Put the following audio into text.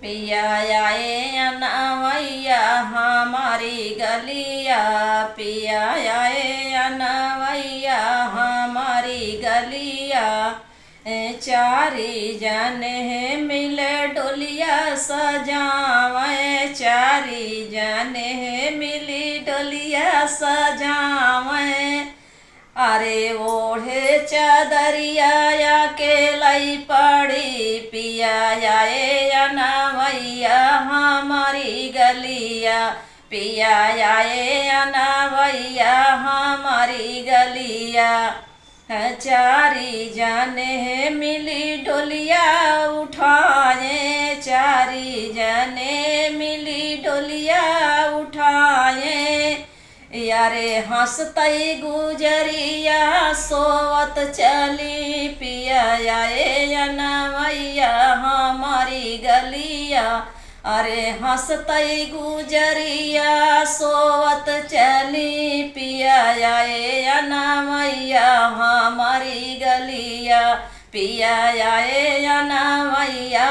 पिया आए अनवैया हमारी गलिया, पिया आए अनवैया हमारी गलिया। चारी जने मिले डोलिया सजावे, चारी जने मिली डोलिया सजावे। अरे ओढ़े चादरिया या के लाई पड़ी, पिया आए अनवैया हमारी गलिया, पिया आए अनवैया हमारी गलिया। चारी जाने मिली डोलिया उठाए, चारी जाने मिली डोलिया उठाए। यारे हंसतई गुजरिया सोवत चली, पिया आए अनवैया हमारी गलिया। अरे हंसतई गुजरिया सोवत चली, पिया आए अनवैया हमारी गलिया, पिया आए अनवैया